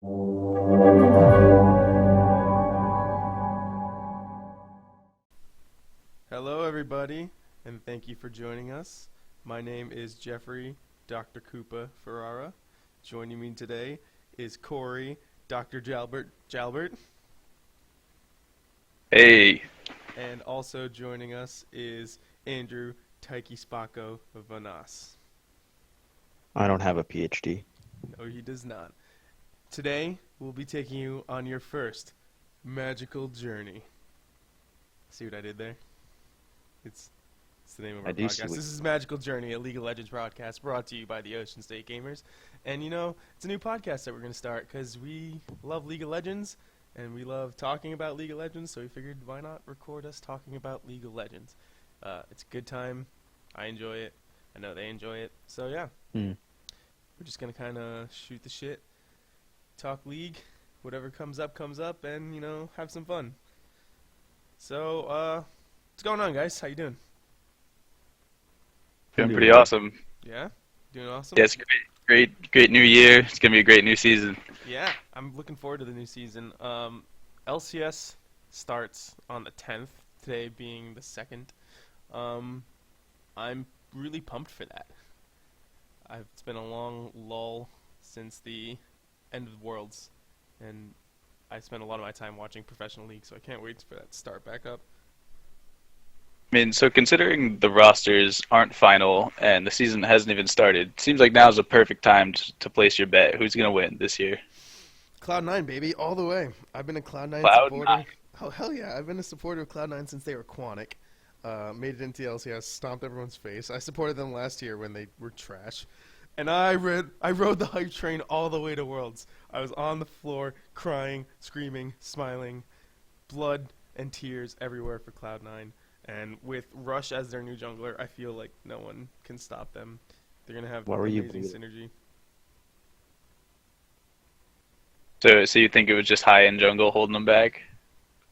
Hello, everybody, and thank you for joining us. My name is Jeffrey, Dr. Koopa Ferrara. Joining me today is Corey, Dr. Jalbert, Hey, and also joining us is Andrew Taiki Spacco Vanas. I don't have a PhD. No, he does not. Today, we'll be taking you on your first magical journey. See what I did there? It's the name of our podcast. This is Magical Journey, a League of Legends broadcast brought to you by the Ocean State Gamers. And, it's a new podcast that we're going to start because we love League of Legends and we love talking about League of Legends, so we figured why not record us talking about League of Legends. It's a good time. I enjoy it. I know they enjoy it. So, yeah. We're just going to kind of shoot the shit, talk League, whatever comes up, and, have some fun. So, what's going on, guys? How you doing? doing pretty awesome. Yeah? Doing awesome? Yeah, it's great new year. It's gonna be a great new season. Yeah, I'm looking forward to the new season. LCS starts on the 10th, today being the 2nd. I'm really pumped for that. It's been a long lull since the end of the Worlds, and I spent a lot of my time watching Professional League, so I can't wait for that to start back up. I mean, so considering the rosters aren't final and the season hasn't even started, seems like now's a perfect time to place your bet. Who's gonna win this year? Cloud9, baby, all the way. I've been a Cloud9 supporter. Cloud9. Oh, hell yeah. I've been a supporter of Cloud9 since they were Quanic. Made it into LCS, stomped everyone's face. I supported them last year when they were trash. And I rode the hype train all the way to Worlds. I was on the floor, crying, screaming, smiling, blood and tears everywhere for Cloud9. And with Rush as their new jungler, I feel like no one can stop them. They're going to have amazing synergy. So you think it was just high-end jungle holding them back?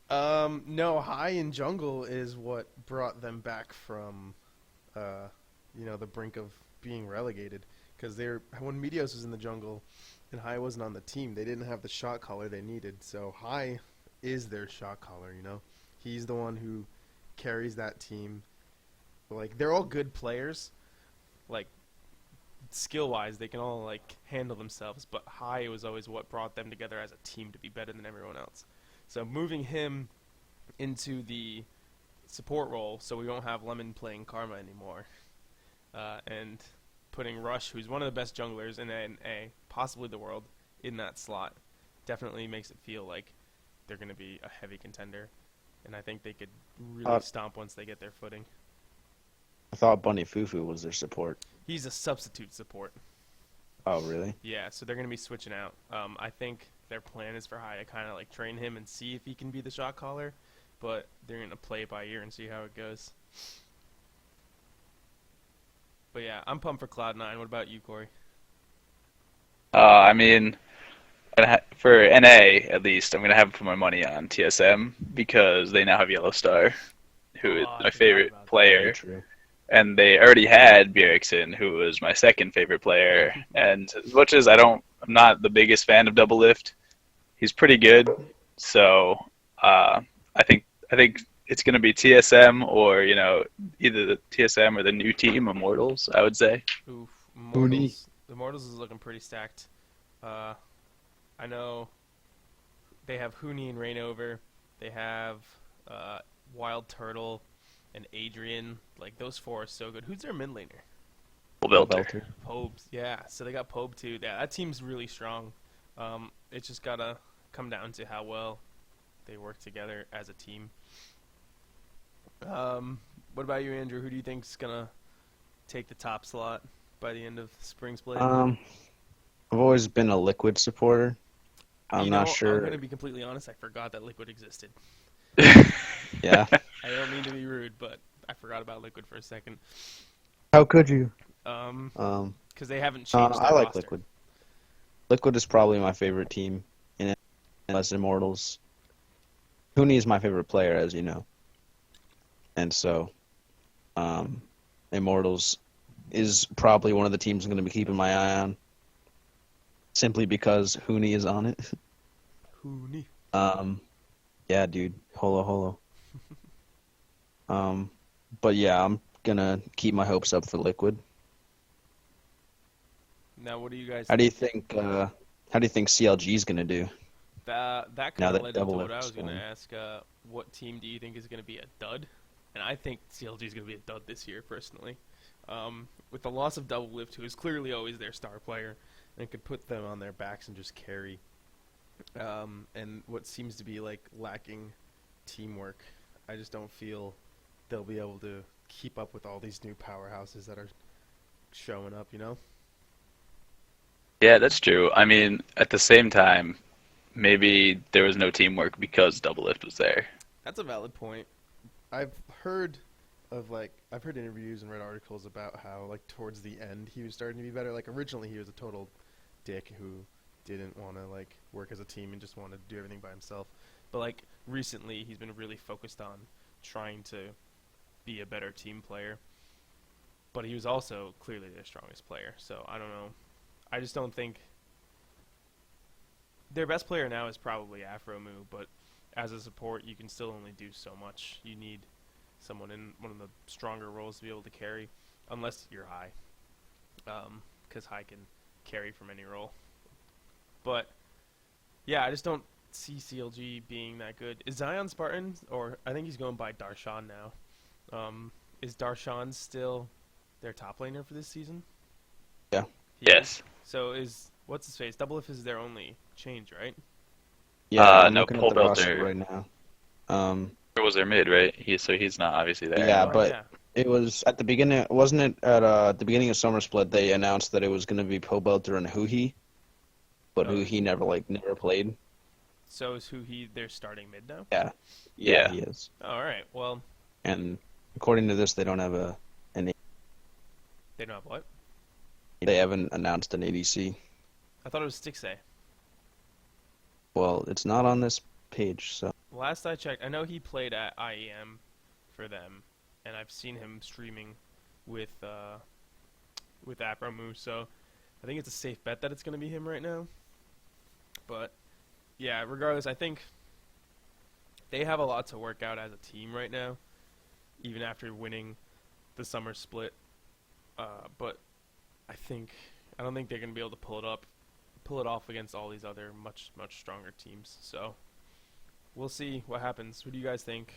No, high in jungle is what brought them back from, the brink of being relegated. Because when Meteos was in the jungle and High wasn't on the team, they didn't have the shot caller they needed. So High is their shot caller, He's the one who carries that team. Like, they're all good players. Like, skill-wise, they can all, handle themselves. But High was always what brought them together as a team to be better than everyone else. So moving him into the support role so we won't have Lemon playing Karma anymore. And putting Rush, who's one of the best junglers in NA, possibly the world, in that slot, definitely makes it feel like they're going to be a heavy contender. And I think they could really stomp once they get their footing. I thought Bunny Fufu was their support. He's a substitute support. Oh, really? Yeah, so they're going to be switching out. I think their plan is for High to kind of train him and see if he can be the shot caller, but they're going to play it by ear and see how it goes. But yeah, I'm pumped for Cloud9. What about you, Corey? I mean, for NA at least, I'm gonna have to put my money on TSM because they now have Yellow Star, who is my favorite player. And they already had Bjergsen, who was my second favorite player. And as much as I'm not the biggest fan of Double Lift, he's pretty good. So I think it's going to be TSM or either the TSM or the new team Immortals, I would say. Oof, Immortals. The Immortals is looking pretty stacked. I know they have Huni and Rainover. They have Wild Turtle and Adrian. Those four are so good. Who's their mid laner? Belter. Pobes, yeah. So they got Pobe too. Yeah, that team's really strong. It's just gotta come down to how well they work together as a team. What about you, Andrew? Who do you think's gonna take the top slot by the end of spring split? I've always been a Liquid supporter. I'm not sure. I'm gonna be completely honest. I forgot that Liquid existed. Yeah. I don't mean to be rude, but I forgot about Liquid for a second. How could you? Because they haven't changed their I like roster. Liquid. Liquid is probably my favorite team in as Immortals. Huni is my favorite player, as you know. And so, Immortals is probably one of the teams I'm going to be keeping my eye on. simply because Hooney is on it. Hooney. Yeah, dude. Holo. But yeah, I'm gonna keep my hopes up for Liquid. Now, what do you guys How do you think? think? How do you think CLG is gonna do That now kind of that led into Double what I Lift's was going to gone? ask. What team do you think is going to be a dud? And I think CLG is going to be a dud this year, personally. With the loss of Double Lift, who is clearly always their star player, and could put them on their backs and just carry. And what seems to be like lacking teamwork, I just don't feel they'll be able to keep up with all these new powerhouses that are showing up. You know? Yeah, that's true. I mean, at the same time, maybe there was no teamwork because Double Lift was there. That's a valid point. I've heard interviews and read articles about how like towards the end he was starting to be better. Like originally he was a total dick who didn't want to like work as a team and just wanted to do everything by himself. But like recently he's been really focused on trying to be a better team player. But he was also clearly their strongest player. So I don't know. I just don't think their best player now is probably Afromu, but as a support you can still only do so much. You need someone in one of the stronger roles to be able to carry, unless you're High, because High can carry from any role. But yeah, I just don't see CLG being that good. Is Zion Spartan, or I think he's going by Darshan now. Is Darshan still their top laner for this season? Yeah. He is? Yes. So is what's his face? Double If is their only change, right? Yeah, I'm No, looking at Pole the roster Builder right now. was their mid, right? So he's not obviously there Yeah, anymore. but yeah. it was at the beginning. Wasn't it at the beginning of Summer Split? They announced that it was gonna be Pobelter and Huhi, but Oh. Huhi never played. So is who they're starting mid now? Yeah, Yeah. he is. All right. Well, And according to this, they don't have they don't have what? they haven't announced an ADC. I thought it was Stixay. Well, it's not on this page, so Last I checked, I know he played at IEM for them, and I've seen him streaming with Afromu, so I think it's a safe bet that it's going to be him right now. But yeah, regardless, I think they have a lot to work out as a team right now, even after winning the summer split. But I don't think they're going to be able to pull it off against all these other much stronger teams. So we'll see what happens. Who do you guys think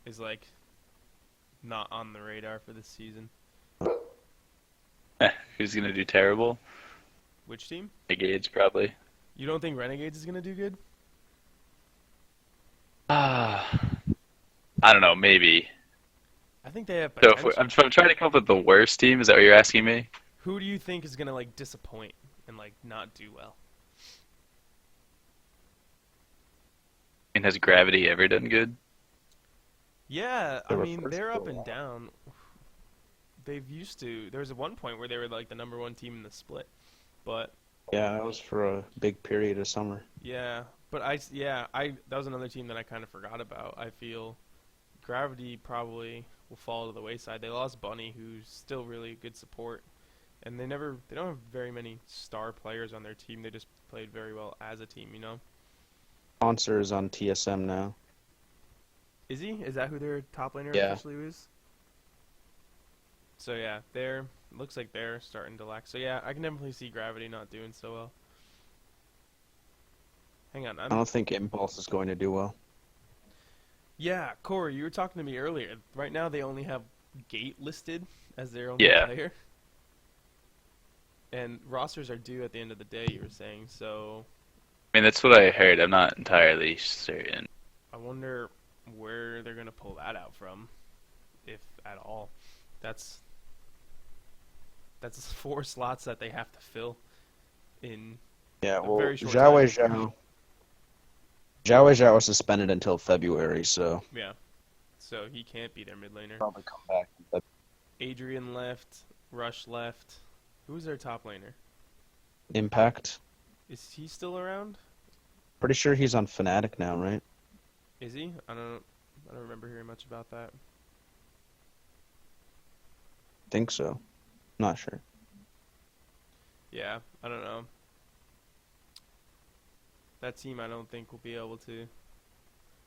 is like not on the radar for this season? Who's gonna do terrible? Which team? Renegades probably. You don't think Renegades is going to do good? I don't know. Maybe. I think they have So potential. if I'm trying to come up with the worst team, is that what you're asking me? Who do you think is going to like disappoint and like not do well? And has Gravity ever done good? Yeah, They I were mean, first they're for a up and while. down. They've used to. There was one point where they were like the number one team in the split. But yeah, that was for a big period of summer. yeah, but that was another team that I kind of forgot about. I feel Gravity probably will fall to the wayside. They lost Bunny, who's still really good support, and they don't have very many star players on their team. They just played very well as a team, you know. Sponsor is on TSM now. Is he? Is that who their top laner Yeah. officially is? So yeah, looks like they're starting to lack. So yeah, I can definitely see Gravity not doing so well. Hang on, I don't think Impulse is going to do well. yeah, Corey, you were talking to me earlier. Right now they only have Gate listed as their only Yeah. player. And rosters are due at the end of the day, you were saying, so I mean, that's what I heard. I'm not entirely certain. I wonder where they're gonna pull that out from, if at all. That's 4 slots that they have to fill in. Yeah, well, very short Zhao Zhao was suspended until February, so Yeah. So he can't be their mid laner. probably come back. But Adrian left, Rush left. Who's their top laner? Impact. Is he still around? Pretty sure he's on Fnatic now, right? Is he? I don't remember hearing much about that. Think so. Not sure. Yeah, I don't know. That team, I don't think will be able to.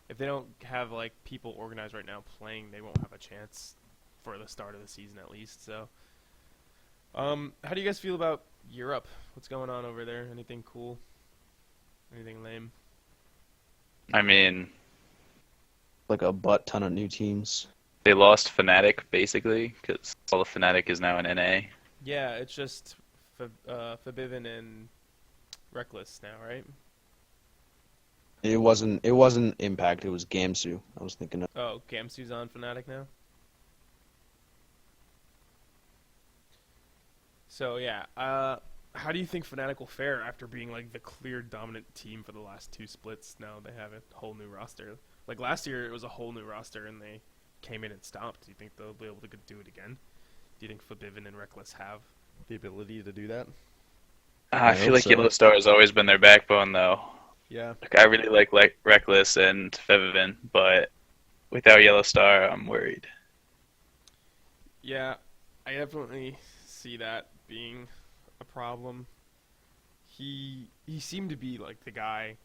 If they don't have like people organized right now playing, they won't have a chance for the start of the season at least. So, how do you guys feel about Europe? What's going on over there? Anything cool? Anything lame? I mean, Like a butt ton of new teams. they lost Fnatic basically because all of Fnatic is now in NA. Yeah, it's just Fabivin and Reckless now, right? It wasn't Impact. It was Gamsu. I was thinking of. Oh, Gamsu's on Fnatic now. So yeah, how do you think Fnatic will fare after being like the clear dominant team for the last two splits? Now they have a whole new roster. Like last year, it was a whole new roster, and they came in and stomped. Do you think they'll be able to do it again? Do you think Fabivin and Reckless have The ability to do that. I hope feel like so. Yellowstar has always been their backbone, though. Yeah. Like I really like Reckless and Fevivin, but without Yellowstar, I'm worried. Yeah, I definitely see that being a problem. He seemed to be like the guy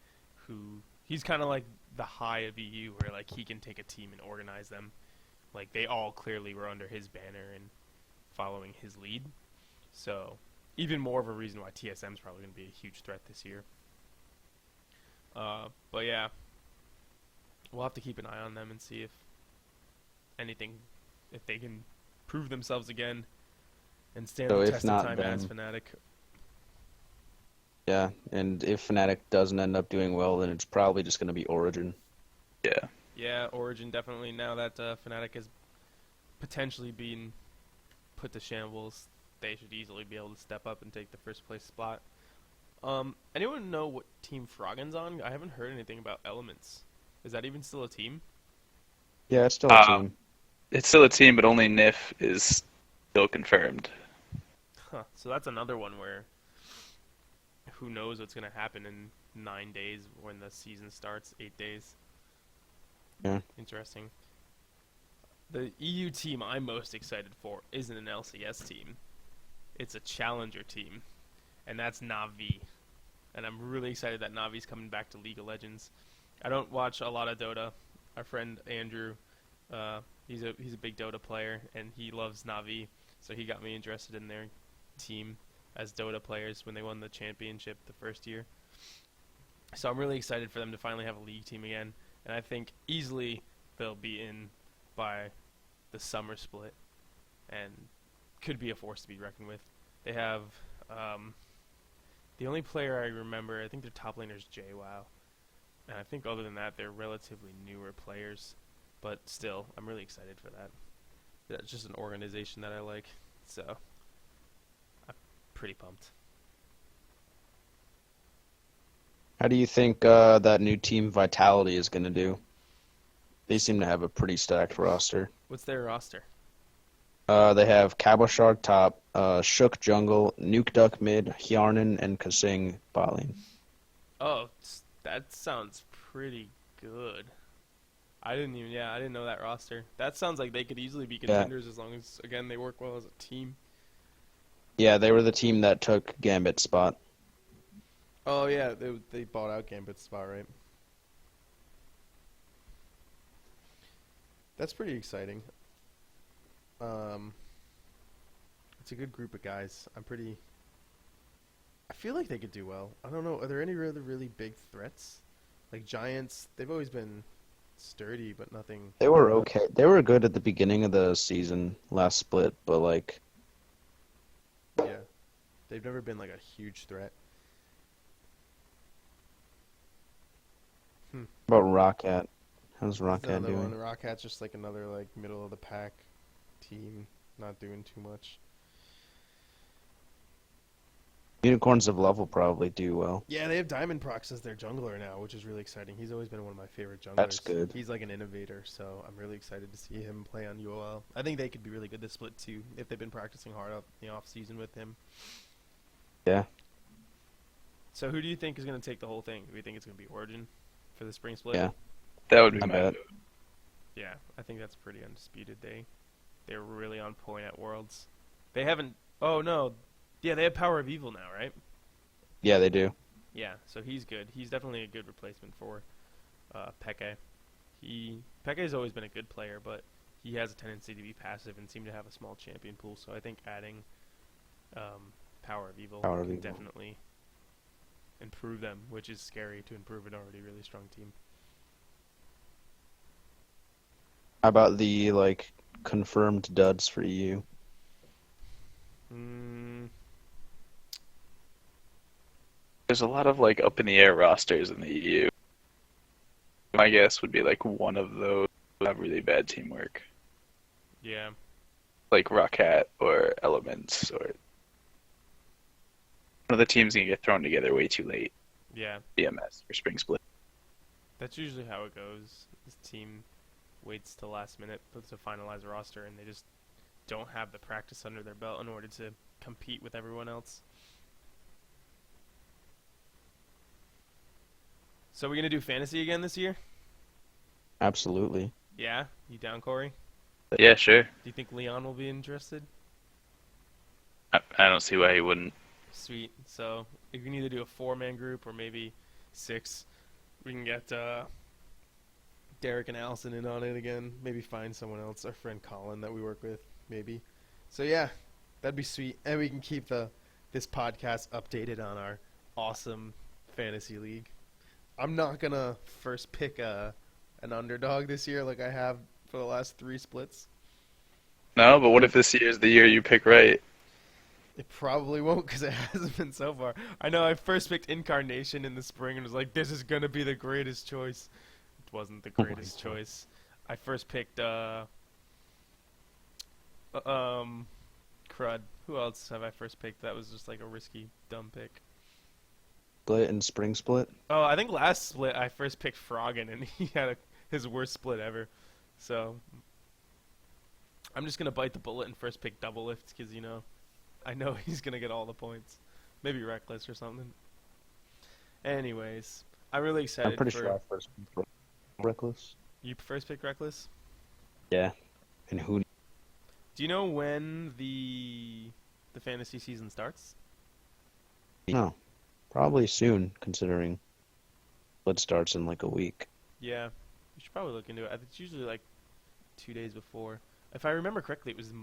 who he's kind of like the high of EU, where like he can take a team and organize them. Like they all clearly were under his banner and following his lead. So even more of a reason why TSM is probably going to be a huge threat this year. But yeah, we'll have to keep an eye on them and see if they can prove themselves again and stand So the if test of not time them- as Fnatic. Yeah, and if Fnatic doesn't end up doing well, then it's probably just going to be Origin. Yeah. Yeah, Origin definitely. Now that Fnatic has potentially been put to shambles, they should easily be able to step up and take the first place spot. Anyone know what team Froggen's on? I haven't heard anything about Elements. Is that even still a team? Yeah, it's still a team. It's still a team, but only Nif is still confirmed. Huh. So that's another one where who knows what's going to happen in 9 days when the season starts, 8 days. Yeah. Interesting. The EU team I'm most excited for isn't an LCS team. It's a challenger team, and that's Na'Vi. And I'm really excited that Navi's coming back to League of Legends. I don't watch a lot of Dota. Our friend Andrew, he's a big Dota player, and he loves Na'Vi, so he got me interested in their team as Dota players when they won the championship the first year. So I'm really excited for them to finally have a league team again, and I think easily they'll be in by the summer split, and could be a force to be reckoned with. They have the only player I remember, I think their top laner is JWoww. And I think other than that, they're relatively newer players. But still, I'm really excited for that. That's just an organization that I like. So, I'm pretty pumped. How do you think that new team Vitality is going to do? They seem to have a pretty stacked roster. What's their roster? They have Kabashar top, Shook jungle, Nuke Duck mid, Hjarnan, and Kasing bot lane. Oh, that sounds pretty good. I didn't know that roster. That sounds like they could easily be contenders as long as, again, they work well as a team. Yeah, they were the team that took Gambit's spot. Oh yeah, they bought out Gambit's spot, right? That's pretty exciting. It's a good group of guys. I feel like they could do well. I don't know. Are there any really big threats? Like Giants, they've always been sturdy, but nothing. They were okay. They were good at the beginning of the season, last split, but like, Yeah, they've never been like a huge threat. about Roccat. How's That's Roccat another doing? one. Rockhat's just like another like middle of the pack team, not doing too much. Unicorns of Love will probably do well. Yeah, they have Diamond Prox as their jungler now, which is really exciting. He's always been one of my favorite junglers. That's good. He's like an innovator, so I'm really excited to see him play on UOL. I think they could be really good this split too, if they've been practicing hard up the off season with him. Yeah. So who do you think is going to take the whole thing? Do you think it's going to be Origin for the spring split? Yeah. That would be I my bet. vote. Yeah, I think that's pretty undisputed. They're really on point at Worlds. They haven't. Oh no, yeah, they have Power of Evil now, right? Yeah, they do. Yeah, so he's good. He's definitely a good replacement for Peke. Peke's always been a good player, but he has a tendency to be passive and seem to have a small champion pool. So I think adding Power of Evil can definitely improve them, which is scary to improve an already really strong team. How about the confirmed duds for EU? There's a lot of up in the air rosters in the EU. My guess would be one of those who have really bad teamwork. Yeah. Like Rockhat or Elements or one of the teams can get thrown together way too late. Yeah. BMS or Spring Split. That's usually how it goes. This team waits till last minute to finalize a roster, and they just don't have the practice under their belt in order to compete with everyone else. So we're going to do fantasy again this year? Absolutely. Yeah? You down, Corey? Yeah, sure. Do you think Leon will be interested? I don't see why he wouldn't. Sweet. So we can either do a 4-man group or maybe 6. We can get Derek and Allison in on it again. Maybe find someone else, our friend Colin that we work with, maybe. So yeah, that'd be sweet. And we can keep this podcast updated on our awesome fantasy league. I'm not going to first pick an underdog this year like I have for the last 3 splits. No, but what if this year's the year you pick right? It probably won't because it hasn't been so far. I know I first picked Incarnation in the spring and was like, this is going to be the greatest choice. It wasn't the greatest choice. I first picked, crud. Who else have I first picked? That was just like a risky, dumb pick. Split and Spring Split? Oh, I think last split I first picked Froggen and he had his worst split ever. So I'm just going to bite the bullet and first pick Double Lift because, I know he's going to get all the points. Maybe Reckless or something. Anyways, I'm really excited. I'm pretty sure I first picked Reckless. You first picked Reckless? Yeah. And who? Do you know when the fantasy season starts? No. Probably soon, considering it starts in a week. Yeah. You should probably look into it. It's usually 2 days before. If I remember correctly, it was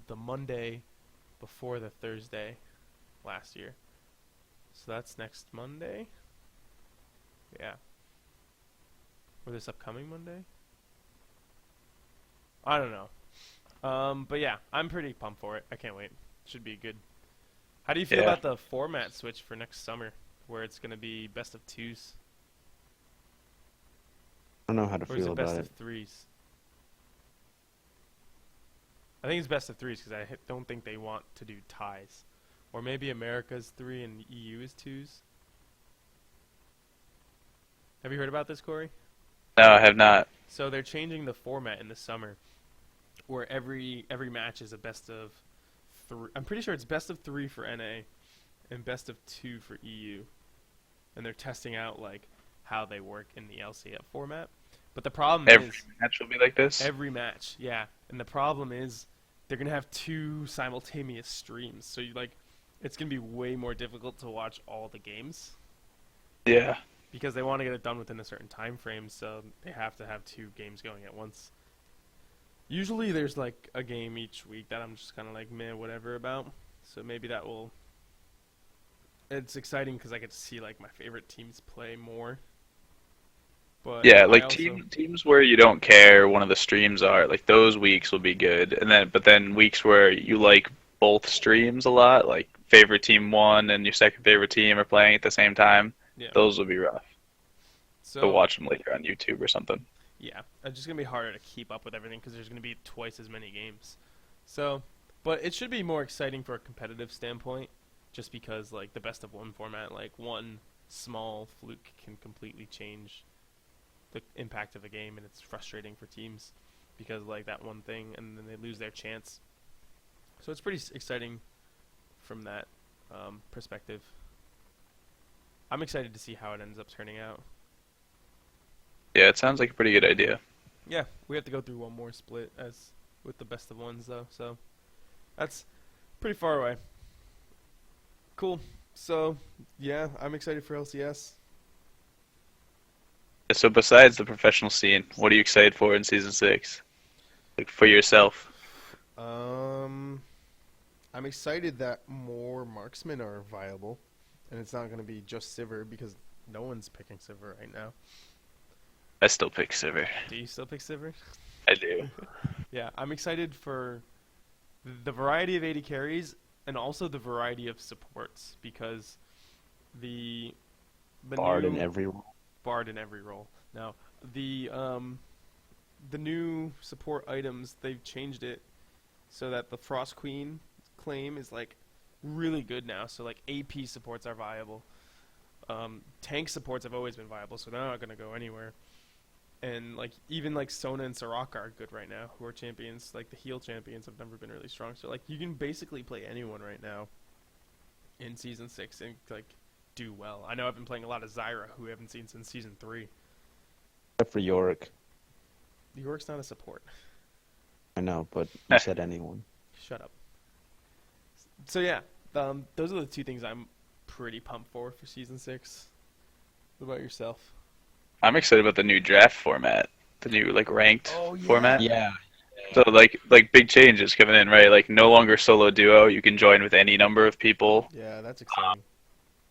the Monday before the Thursday last year. So that's next Monday? Yeah. Or this upcoming Monday? I don't know. But yeah, I'm pretty pumped for it. I can't wait. Should be good. How do you feel about the format switch for next summer, where it's going to be best of 2s? I don't know how to feel about it. Or is it best of 3s? I think it's best of 3s because I don't think they want to do ties. Or maybe America's 3 and EU is 2s. Have you heard about this, Corey? No, I have not. So they're changing the format in the summer, where every match is a best of 3. I'm pretty sure it's best of 3 for NA, and best of 2 for EU. And they're testing out how they work in the LCF format. But the problem is every match will be like this. Every match, yeah. And the problem is they're gonna have 2 simultaneous streams, so it's gonna be way more difficult to watch all the games. Yeah. Because they want to get it done within a certain time frame, so they have to have 2 games going at once. Usually there's a game each week that I'm just kind of meh, whatever about. So maybe that will... It's exciting because I get to see my favorite teams play more. But yeah, teams where you don't care one of the streams are, those weeks will be good. But then weeks where you like both streams a lot, favorite team 1 and your second favorite team are playing at the same time. Yeah. Those will be rough. So watch them later on YouTube or something. Yeah, it's just going to be harder to keep up with everything because there's going to be twice as many games. So, but it should be more exciting for a competitive standpoint just because, the best of 1 format, one small fluke can completely change the impact of a game, and it's frustrating for teams because, that one thing, and then they lose their chance. So it's pretty exciting from that perspective. I'm excited to see how it ends up turning out. Yeah, it sounds like a pretty good idea. Yeah, we have to go through one more split as with the best of 1s though, so that's pretty far away. Cool. So, yeah, I'm excited for LCS. So besides the professional scene, what are you excited for in season 6? Like for yourself? Um, I'm excited that more marksmen are viable, and it's not going to be just Sivir because no one's picking Sivir right now. I still pick Sivir. Do you still pick Sivir? I do. Yeah, I'm excited for the variety of AD carries and also the variety of supports because the Bard in new every role. Bard in every role. Now the new support items, they've changed it so that the Frost Queen claim is like really good now. So like AP supports are viable. Tank supports have always been viable, so they're not gonna go anywhere. And like even like Sona and Soraka are good right now, who are champions. Like the heal champions have never been really strong. So like you can basically play anyone right now in season 6 and like do well. I know I've been playing a lot of Zyra, who we haven't seen since season 3. Except for Yorick. York's not a support. I know, but you said anyone. Shut up. So yeah, those are the two things I'm pretty pumped for season 6. What about yourself? I'm excited about the new draft format, the new like ranked Oh, yeah. format. Yeah. So like big changes coming in, right? Like no longer solo duo. You can join with any number of people. Yeah, that's exciting.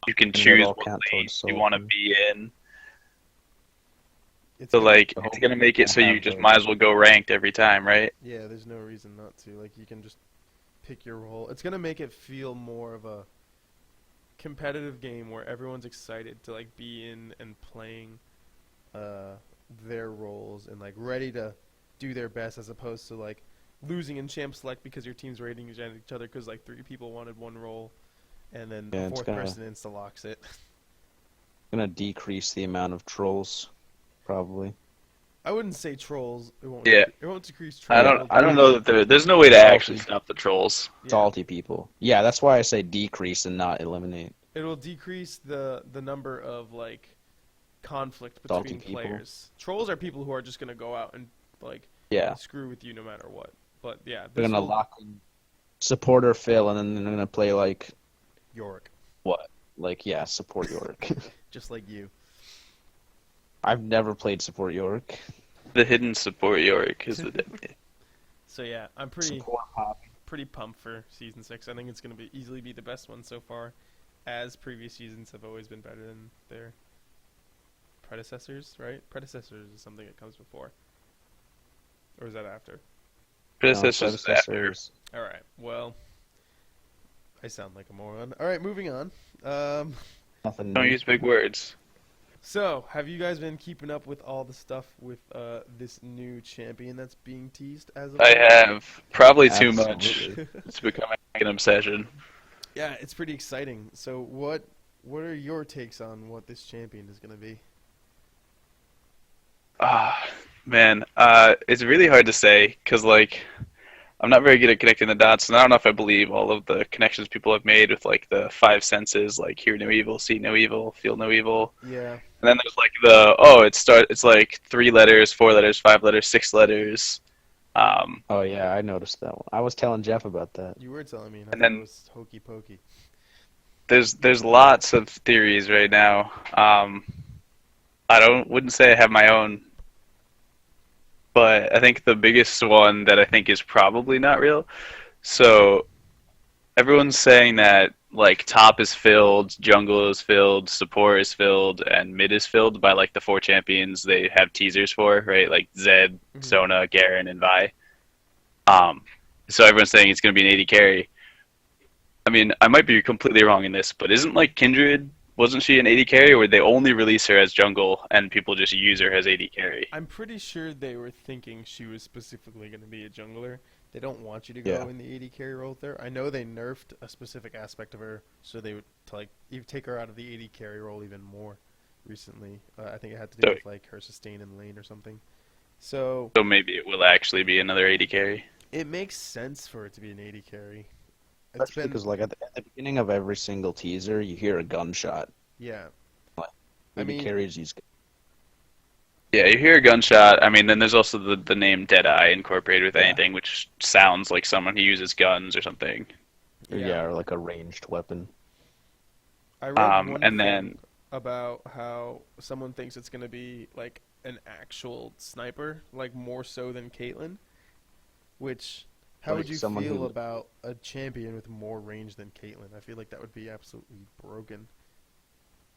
You can And they choose all what count lane towards you want to solo. be in. It's So gonna- like the it's whole gonna make it so you have just the- might as well go ranked every time, right? yeah, there's no reason not to. Like you can just pick your role. It's gonna make it feel more of a competitive game where everyone's excited to like be in and playing their roles and like ready to do their best as opposed to like losing in champ select because your team's rating each other because like 3 people wanted one role and then Yeah, the it's fourth gonna- person insta locks it. Gonna decrease the amount of trolls, probably. I wouldn't say trolls. It won't. Yeah. It won't decrease I trolls. don't know that there's no way to actually stop the trolls. Yeah. Salty people. Yeah, that's why I say decrease and not eliminate. It'll decrease the number of like conflict Salty between people. players. Trolls are people who are just gonna go out and like Yeah. screw with you no matter what. But yeah, They're this gonna will- lock in supporter Phil, and then they're gonna play like Yorick, yeah, support Yorick. just like you. I've never played support Yorick. The hidden support Yorick is the So yeah, I'm pretty Support Pop. pretty pumped for season 6. I think it's gonna be easily be the best one so far, as previous seasons have always been better than their predecessors. Right? Predecessors is something that comes before, or is that after? predecessors after. Predecessors. All right. Well, I sound like a moron. All right, moving on. Nothing Don't new. use big words. So, have you guys been keeping up with all the stuff with this new champion that's being teased as of I late? have probably too much. Absolutely. It's becoming an obsession. Yeah, it's pretty exciting. So, what are your takes on what this champion is going to be? Ah, man, it's really hard to say because like I'm not very good at connecting the dots, and I don't know if I believe all of the connections people have made with like the 5 senses, like hear no evil, see no evil, feel no evil, Yeah. and then there's like it's like 3 letters, 4 letters, 5 letters, 6 letters. Oh yeah, I noticed that one. I was telling Jeff about that. You were telling me, and I And thought then- it was hokey pokey. There's lots of theories right now. Wouldn't say I have my own, but I think the biggest one that I think is probably not real. So everyone's saying that like top is filled, jungle is filled, support is filled, and mid is filled by like the 4 champions they have teasers for, right? Like Zed, Mhm. Sona, Garen, and Vi. So everyone's saying it's going to be an AD carry. I mean, I might be completely wrong in this, but isn't like Kindred, wasn't she an AD carry, or would they only release her as jungle and people just use her as AD carry? I'm pretty sure they were thinking she was specifically going to be a jungler. They don't want you to go Yeah. in the AD carry role there. I know they nerfed a specific aspect of her, so they would to, like even take her out of the AD carry role even more recently. I think it had to do So- with like her sustain in lane or something. So So maybe it will actually be another AD carry. it makes sense for it to be an AD carry. It's Especially been because like at the beginning of every single teaser, you hear a gunshot. yeah. I mean- mean, carries these. Yeah, you hear a gunshot. I mean, then there's also the name Deadeye incorporated with Yeah. anything, which sounds like someone who uses guns or something. Yeah, or like a ranged weapon. I read one And thing then about how someone thinks it's going to be like an actual sniper, like more so than Caitlyn. Which, how would Like you someone feel who, about a champion with more range than Caitlyn? I feel like that would be absolutely broken.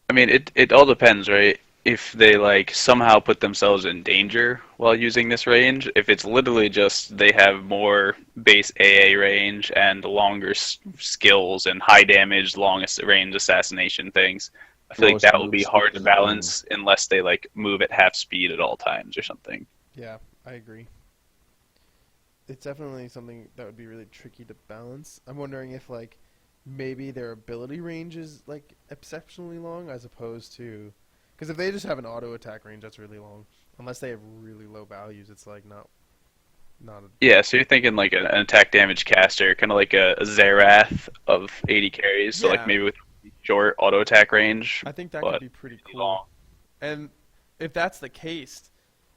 I mean, it all depends, right? If they like somehow put themselves in danger while using this range, if it's literally just they have more base AA range and longer skills and high damage, longest range assassination things, I feel like lowest that will move be speed hard to in the game. balance unless they like move at half speed at all times or something. Yeah, I agree. It's definitely something that would be really tricky to balance. I'm wondering if like maybe their ability range is like exceptionally long as opposed to because if they just have an auto attack range that's really long, unless they have really low values, it's like not a Yeah, so you're thinking like an attack damage caster, kind of like a Zerath of 80 carries, so like yeah. maybe with short auto attack range, I think that could but be pretty really cool. long. And if that's the case,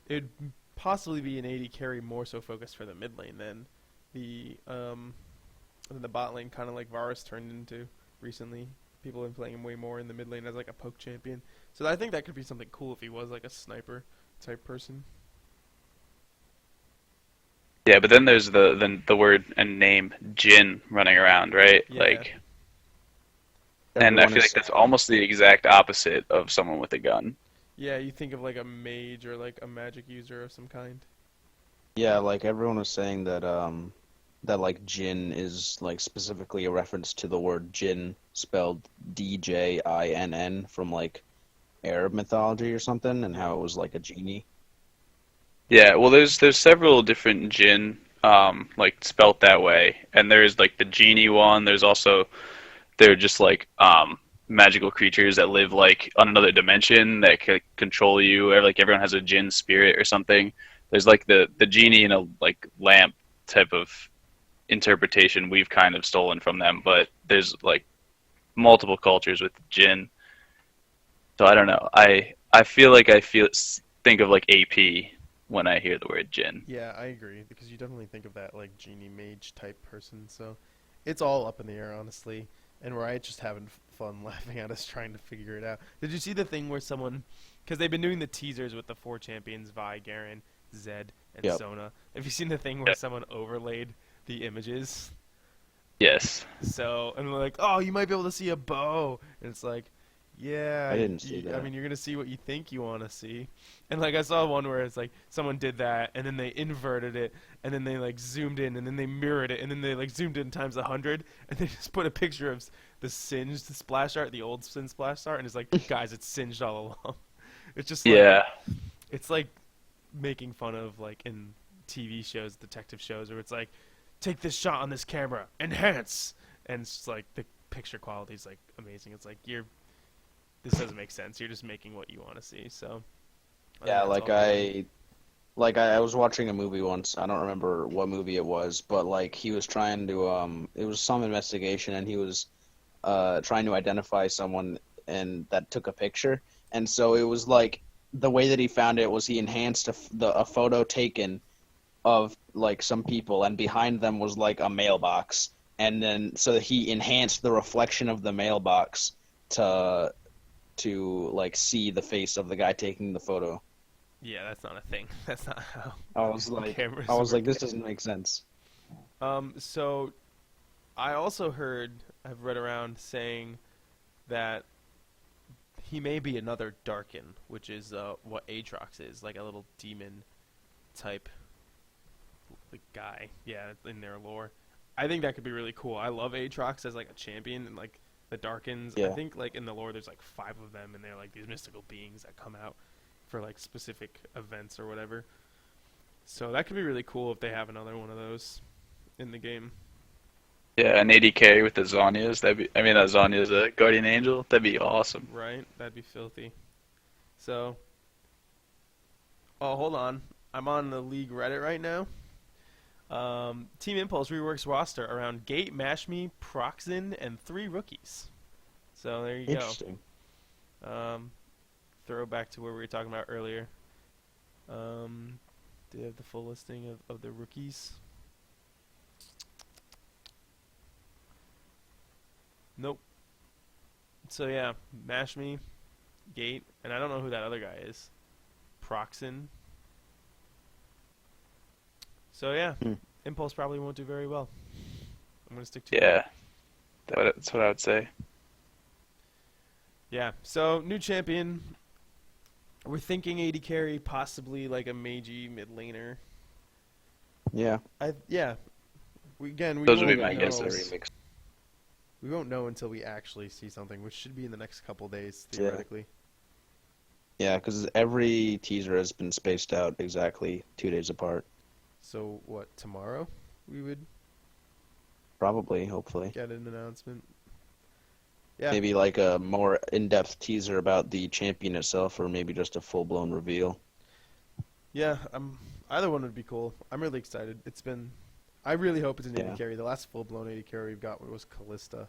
it'd possibly be an 80 carry more so focused for the mid lane than the bot lane, kind of like Varus turned into recently. People have been playing him way more in the mid lane as like a poke champion. So I think that could be something cool if he was like a sniper type person. Yeah, but then there's the word and name Jin running around, right? Yeah. Like, and I Everyone feel is like that's saying, almost the exact opposite of someone with a gun. Yeah, you think of like a mage or like a magic user of some kind. yeah, like everyone was saying that that like Jin is like specifically a reference to the word Jinn spelled Djinn from like Arab mythology or something, and Yep. how it was like a genie. Yeah, well, there's several different Jin, like spelt that way, and there's like the genie one. There's also they're just like magical creatures that live like on another dimension that can control you. Or like everyone has a Jin spirit or something. There's like the genie in a like lamp type of interpretation we've kind of stolen from them, but there's like multiple cultures with Jin. So I don't know. I feel like think of like AP when I hear the word Jin. Yeah, I agree because you definitely think of that like genie mage type person. So it's all up in the air, honestly. And Riot just having fun laughing at us trying to figure it out. Did you see the thing where someone, because they've been doing the teasers with the four champions, Vi, Garen, Zed, and Yep. Sona. Have you seen the thing where someone overlaid the images? Yes. So, and we're like, oh, you might be able to see a bow. And it's like, yeah, I didn't see I that. mean, you're going to see what you think you want to see. And like, I saw one where it's like, someone did that, and then they inverted it, and then they like zoomed in, and then they mirrored it, and then they like zoomed in times 100, and they just put a picture of the singed splash art, the old sin splash art, and it's like, guys, it's singed all along. It's just like, Yeah. it's like making fun of like in TV shows, detective shows, where it's like, take this shot on this camera, enhance, and it's like the picture quality is like amazing. It's like this doesn't make sense. You're just making what you want to see. So I think Yeah, that's like all cool. I was watching a movie once. I don't remember what movie it was, but like he was trying to it was some investigation, and he was trying to identify someone and that took a picture. And so it was like the way that he found it was he enhanced a photo taken of like some people, and behind them was like a mailbox, and then so that he enhanced the reflection of the mailbox to like see the face of the guy taking the photo. Yeah, that's not a thing. That's not how I was like, cameras I was work. like, this doesn't make sense. So I also I've read around saying that he may be another Darkin, which is what Aatrox is, like a little demon type guy. Yeah, in their lore. I think that could be really cool. I love Aatrox as like a champion and like the Darkins. I Yeah. think like in the lore there's like 5 of them and they're like these mystical beings that come out for like specific events or whatever. So that could be really cool if they have another one of those in the game. Yeah, an 80k with the Zhonya's. I mean, that Zhonya's a guardian angel. That'd be awesome. Right? That'd be filthy. So, oh, hold on. I'm on the League Reddit right now. Team Impulse reworks roster around Gate, Mashme, Proxin, and 3 rookies. So there you go. Interesting. Throwback to where we were talking about earlier. Do you have the full listing of the rookies? Nope. So yeah, Mash Me, Gate, and I don't know who that other guy is. Proxin. So yeah, Hmm. Impulse probably won't do very well. I'm gonna stick to it. Yeah, that's what I would say. Yeah. So new champion. We're thinking AD carry, possibly like a Meiji mid laner. Yeah. Yeah. We Those would won't be my know. guesses. We won't know until we actually see something, which should be in the next couple days, Yeah. theoretically. Yeah, because every teaser has been spaced out exactly 2 days apart. So what? Tomorrow we would Probably, hopefully. get an announcement. Yeah. Maybe like a more in-depth teaser about the champion itself, or maybe just a full-blown reveal. Yeah. Either one would be cool. I'm really excited. I really hope it's an Yeah. AD carry. The last full-blown AD carry we've got was Callista,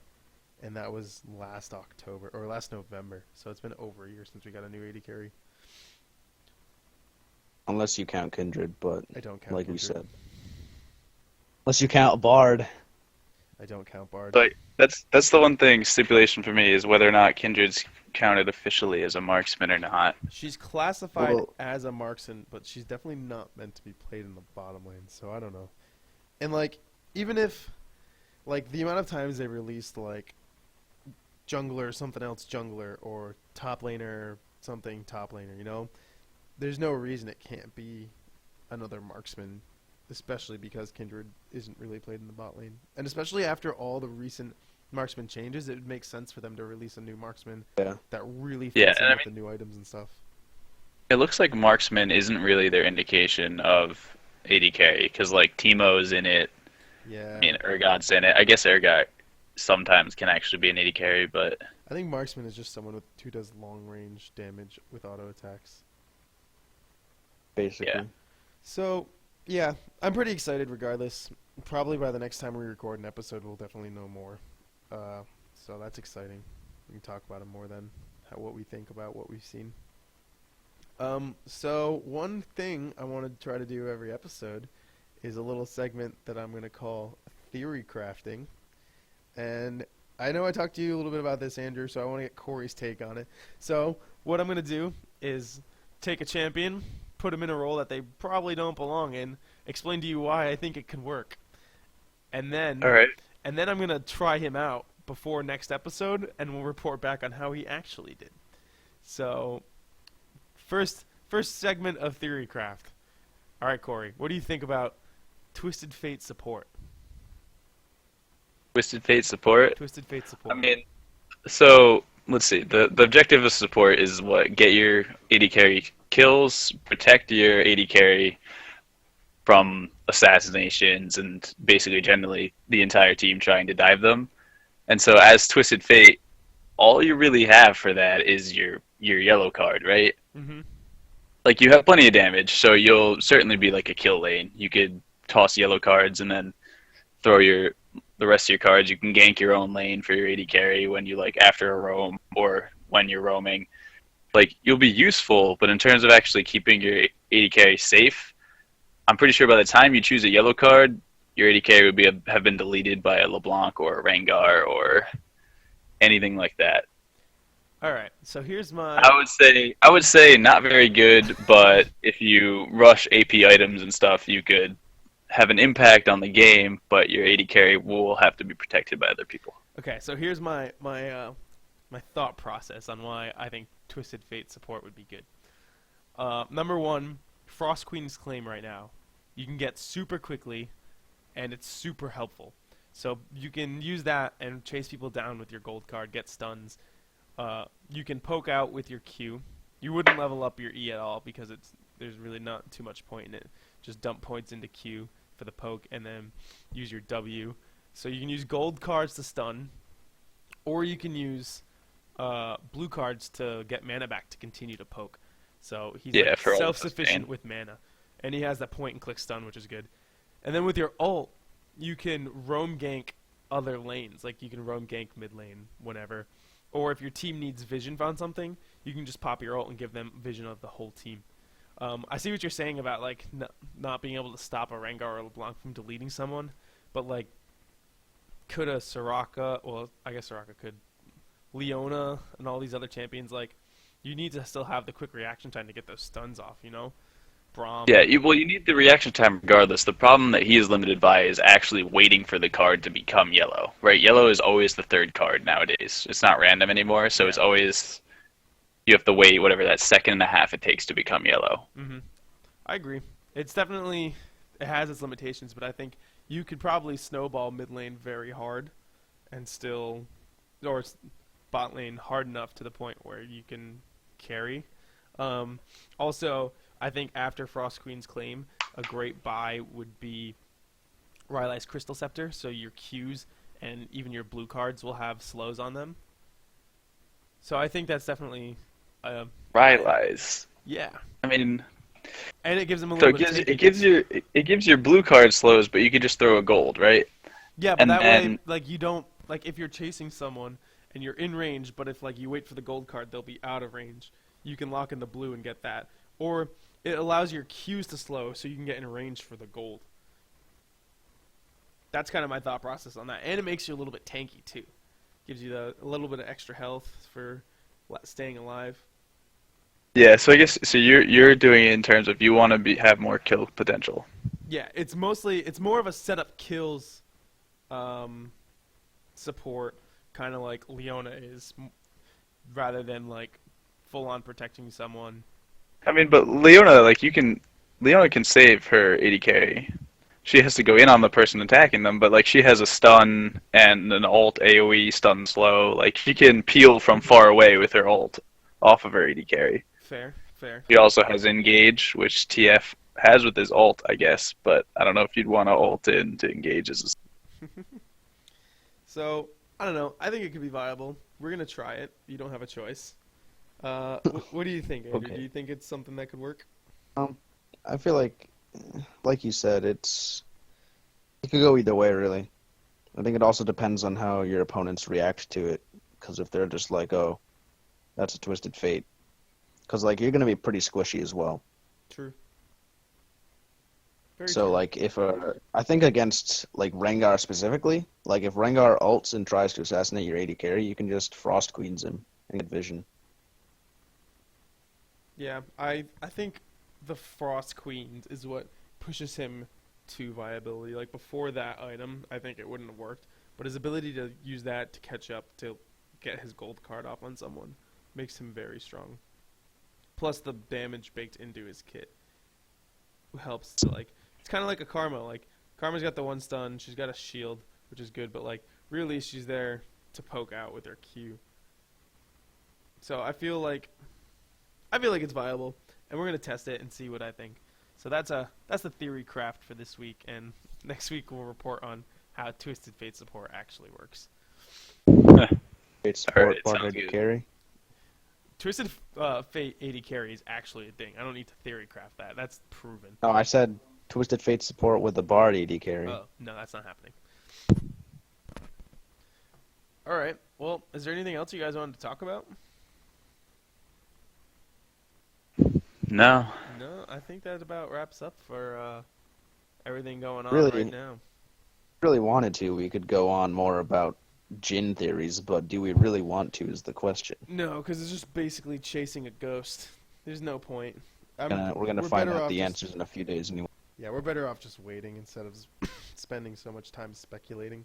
and that was last October or last November. So it's been over a year since we got a new AD carry. Unless you count Kindred, but I don't count. like we Kindred. said. Unless you count Bard. I don't count Bard. But that's the one thing stipulation for me is whether or not Kindred's counted officially as a marksman or not. She's classified Well- as a marksman, but she's definitely not meant to be played in the bottom lane. So I don't know. And like, even if, like, the amount of times they released like jungler, something else jungler, or top laner, something top laner, you know, there's no reason it can't be another marksman, especially because Kindred isn't really played in the bot lane, and especially after all the recent marksman changes, it would make sense for them to release a new marksman Yeah. that really Yeah, fits in and I with the new items and stuff. It looks like marksman isn't really their indication of AD carry because like Teemo's in it. Yeah. I mean, Urgot's in it. I guess Urgot sometimes can actually be an AD carry, but I think marksman is just someone who does long range damage with auto attacks. Basically. Yeah. So, yeah, I'm pretty excited regardless. Probably by the next time we record an episode, we'll definitely know more. So that's exciting. We can talk about it more then, what we think about what we've seen. So one thing I want to try to do every episode is a little segment that I'm going to call theory crafting. And I know I talked to you a little bit about this, Andrew, so I want to get Corey's take on it. So what I'm going to do is take a champion, put him in a role that they probably don't belong in, explain to you why I think it can work. And then all right. I'm going to try him out before next episode, and we'll report back on how he actually did. So, first segment of Theory Craft. All right, Corey, what do you think about Twisted Fate support? Twisted Fate support. Twisted Fate support. I mean, so let's see. The objective of support is what? Get your AD carry kills, protect your AD carry from assassinations, and basically generally the entire team trying to dive them. And so as Twisted Fate, all you really have for that is your yellow card, right? Mm-hmm. Like you have plenty of damage, so you'll certainly be like a kill lane. You could toss yellow cards and then throw the rest of your cards. You can gank your own lane for your AD carry when you like after a roam or when you're roaming. Like you'll be useful, but in terms of actually keeping your AD carry safe, I'm pretty sure by the time you choose a yellow card, your AD carry would have been deleted by a LeBlanc or a Rengar or anything like that. All right, so here's my... I would say not very good, but if you rush AP items and stuff, you could have an impact on the game, but your AD carry will have to be protected by other people. Okay, so here's my thought process on why I think Twisted Fate support would be good. Number one, Frost Queen's Claim right now. You can get super quickly, and it's super helpful. So you can use that and chase people down with your gold card, get stuns. You can poke out with your Q. You wouldn't level up your E at all because there's really not too much point in it. Just dump points into Q for the poke and then use your W. So you can use gold cards to stun, or you can use blue cards to get mana back to continue to poke. So he's like for all self-sufficient those, with mana. And he has that point and click stun, which is good. And then with your ult, you can roam gank other lanes. Like you can roam gank mid lane whenever. Or if your team needs vision on something, you can just pop your ult and give them vision of the whole team. I see what you're saying about like not being able to stop a Rengar or a LeBlanc from deleting someone, but like could a Soraka? Well, I guess Soraka could Leona and all these other champions, like, you need to still have the quick reaction time to get those stuns off, you know? Braum. Yeah, you need the reaction time regardless. The problem that he is limited by is actually waiting for the card to become yellow, right? Yellow is always the third card nowadays. It's not random anymore, so it's always you have to wait whatever that second and a half it takes to become yellow. Mm-hmm. I agree. It's definitely, it has its limitations, but I think you could probably snowball mid lane very hard and still, or bot lane hard enough to the point where you can carry. Also, I think after Frost Queen's claim, a great buy would be Rylai's Crystal Scepter, so your Qs and even your blue cards will have slows on them. So I think that's definitely... Rylai's. Yeah. I mean... And it gives them a little bit of it gives your blue card slows, but you could just throw a gold, right? Yeah, but that way, like, you don't... Like, if you're chasing someone and you're in range, but if, like, you wait for the gold card, they'll be out of range. You can lock in the blue and get that. Or it allows your Qs to slow so you can get in range for the gold. That's kind of my thought process on that. And it makes you a little bit tanky, too. Gives you a little bit of extra health for staying alive. Yeah, so I guess you're doing it in terms of you want to have more kill potential. Yeah, it's more of a setup kills support, kind of like Leona is, rather than like full on protecting someone. I mean, but Leona can save her AD carry. She has to go in on the person attacking them, but like she has a stun and an ult AoE stun slow. Like she can peel from far away with her ult off of her AD carry. Fair. She also has engage, which TF has with his ult, I guess, but I don't know if you'd want to ult in to engage as a... So, I don't know. I think it could be viable. We're going to try it. You don't have a choice. What do you think, Andrew? Okay. Do you think it's something that could work? I feel like you said, it could go either way, really. I think it also depends on how your opponents react to it, because if they're just like, oh, that's a Twisted Fate, because like you're going to be pretty squishy as well. True. So true. like if I think against like Rengar specifically, like if Rengar ults and tries to assassinate your AD carry, you can just Frost Queens him and get vision. Yeah, I think the Frost Queens is what pushes him to viability. Like before that item, I think it wouldn't have worked. But his ability to use that to catch up to get his gold card off on someone makes him very strong. Plus the damage baked into his kit helps to like. It's kind of like a Karma. Like Karma's got the one stun, she's got a shield, which is good. But like really, she's there to poke out with her Q. So I feel like it's viable, and we're gonna test it and see what I think. So that's the theory craft for this week, and next week we'll report on how Twisted Fate support actually works. Fate support, Alright, part sounds AD good. carry. Twisted Fate AD carry is actually a thing. I don't need to theory craft that. That's proven. No, I said Twisted Fate support with the Bard AD carry. Oh, no, that's not happening. All right. Well, is there anything else you guys wanted to talk about? No. No, I think that about wraps up for everything going on Really? right now. If we really wanted to, we could go on more about Jin theories, but do we really want to is the question. No, because it's just basically chasing a ghost. There's no point. We're gonna find better out off the just- answers in a few days anyway. Yeah, we're better off just waiting instead of spending so much time speculating.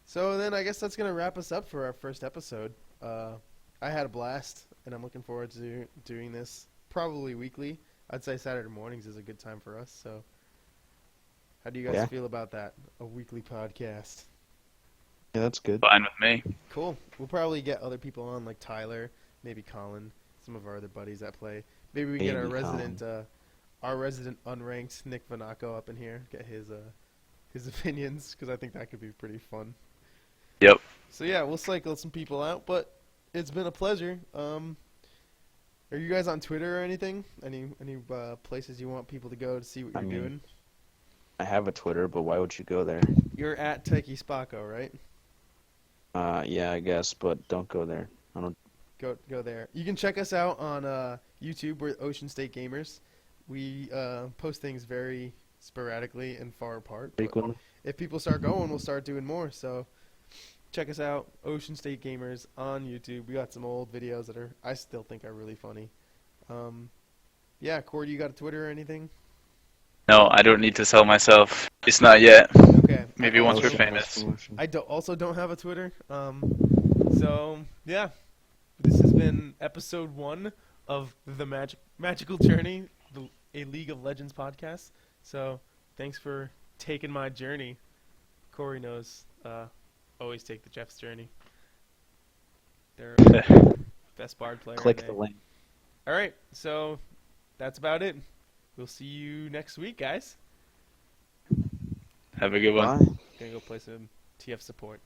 So then I guess that's going to wrap us up for our first episode. I had a blast, and I'm looking forward to doing this probably weekly. I'd say Saturday mornings is a good time for us. So how do you guys Yeah. feel about that? A weekly podcast. Yeah, that's good. Fine with me. Cool. We'll probably get other people on, like Tyler, maybe Colin, some of our other buddies that play. Maybe we can get our Maybe resident unranked Nick Vanaco up in here, get his opinions, because I think that could be pretty fun. Yep. So yeah, we'll cycle some people out, but it's been a pleasure. Are you guys on Twitter or anything? Any places you want people to go to see what you're doing? I have a Twitter, but why would you go there? You're at Taiki Spacco, right? Yeah, I guess, but don't go there. I don't. Go there. You can check us out on YouTube. We're Ocean State Gamers. We post things very sporadically and far apart. but Frequently. if people start going, we'll start doing more. So check us out, Ocean State Gamers on YouTube. We got some old videos that I still think are really funny. Yeah, Corey, you got a Twitter or anything? No, I don't need to sell myself. It's not yet. Okay. Maybe once we're famous. I also don't have a Twitter. So yeah, this has been episode 1 of the Magical Journey, a League of Legends podcast. So thanks for taking my journey. Corey knows. Always take the Jeff's journey. They're best bard player. Click the link. All right, so that's about it. We'll see you next week, guys. Have a good one. Bye. Gonna go play some TF support.